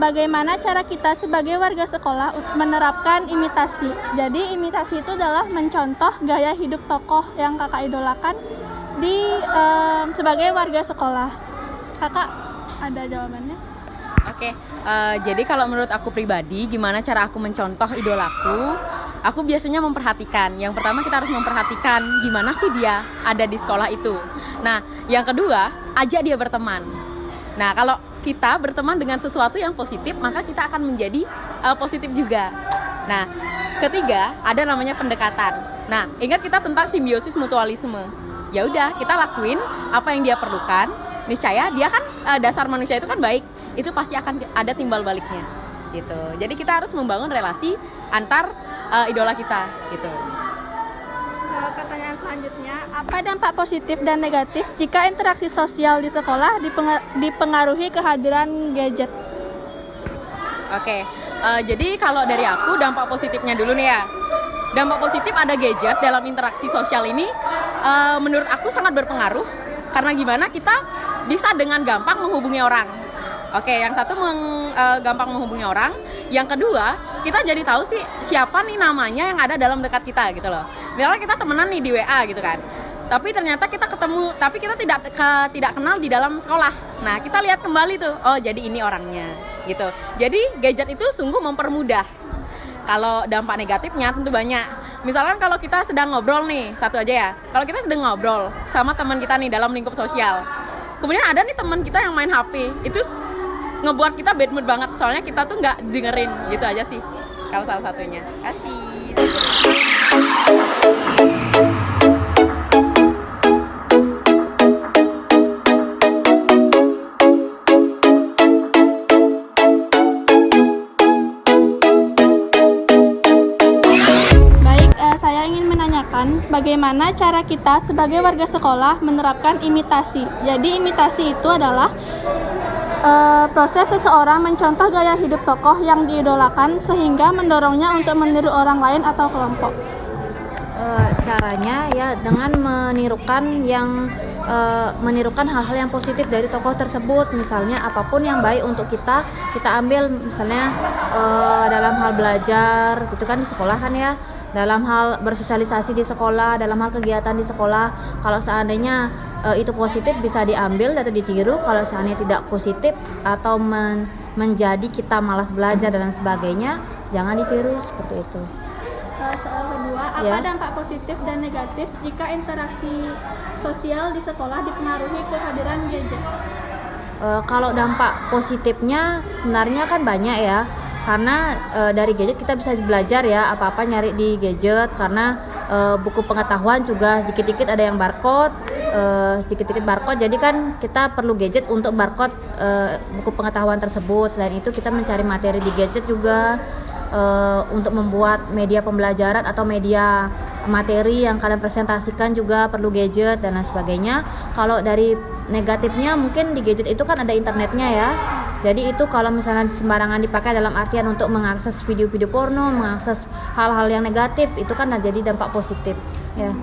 bagaimana cara kita sebagai warga sekolah menerapkan imitasi. Jadi imitasi itu adalah mencontoh gaya hidup tokoh yang kakak idolakan sebagai warga sekolah. Kakak ada jawabannya? Oke, jadi kalau menurut aku pribadi, gimana cara aku mencontoh idolaku? Aku biasanya memperhatikan. Yang pertama kita harus memperhatikan gimana sih dia ada di sekolah itu. Nah, yang kedua, ajak dia berteman. Nah, kalau kita berteman dengan sesuatu yang positif, maka kita akan menjadi positif juga. Nah, ketiga, ada namanya pendekatan. Nah, ingat kita tentang simbiosis mutualisme. Ya udah, kita lakuin apa yang dia perlukan. Niscaya dia kan dasar manusia itu kan baik. Itu pasti akan ada timbal baliknya. Gitu. Jadi kita harus membangun relasi antar idola kita gitu. Pertanyaan selanjutnya, apa dampak positif dan negatif jika interaksi sosial di sekolah dipengaruhi kehadiran gadget? Oke, jadi kalau dari aku dampak positifnya dulu nih ya. Dampak positif ada gadget dalam interaksi sosial ini menurut aku sangat berpengaruh. Karena gimana, kita bisa dengan gampang menghubungi orang. Oke, yang satu gampang menghubungi orang. Yang kedua, kita jadi tahu sih siapa nih namanya yang ada dalam dekat kita gitu loh. Misalnya kita temenan nih di WA gitu kan. Tapi ternyata kita ketemu, tapi kita tidak kenal di dalam sekolah. Nah, kita lihat kembali tuh, oh jadi ini orangnya gitu. Jadi gadget itu sungguh mempermudah. Kalau dampak negatifnya tentu banyak. Misalkan kalau kita sedang ngobrol nih, satu aja ya. Kalau kita sedang ngobrol sama teman kita nih dalam lingkup sosial. Kemudian ada nih teman kita yang main HP. Itu ngebuat kita bad mood banget, soalnya kita tuh nggak dengerin. Gitu aja sih kalau salah satunya. Kasih. Baik, saya ingin menanyakan bagaimana cara kita sebagai warga sekolah menerapkan imitasi. Jadi imitasi itu adalah proses seseorang mencontoh gaya hidup tokoh yang diidolakan sehingga mendorongnya untuk meniru orang lain atau kelompok. Caranya ya dengan menirukan hal-hal yang positif dari tokoh tersebut. Misalnya apapun yang baik untuk kita ambil. Misalnya dalam hal belajar gitu kan di sekolah kan ya, dalam hal bersosialisasi di sekolah, dalam hal kegiatan di sekolah. Kalau seandainya itu positif bisa diambil atau ditiru. Kalau seandainya tidak positif atau menjadi kita malas belajar dan sebagainya, jangan ditiru seperti itu. Soal kedua, apa dampak positif dan negatif jika interaksi sosial di sekolah dipengaruhi kehadiran gadget? Kalau dampak positifnya sebenarnya kan banyak ya. Karena dari gadget kita bisa belajar ya, apa-apa nyari di gadget. Karena buku pengetahuan juga sedikit-sedikit ada yang barcode, jadi kan kita perlu gadget untuk barcode buku pengetahuan tersebut. Selain itu kita mencari materi di gadget juga untuk membuat media pembelajaran atau media materi yang kalian presentasikan juga perlu gadget dan lain sebagainya. Kalau dari negatifnya mungkin di gadget itu kan ada internetnya ya. Jadi itu kalau misalnya sembarangan dipakai dalam artian untuk mengakses video-video porno, mengakses hal-hal yang negatif, itu kan jadi dampak positif ya.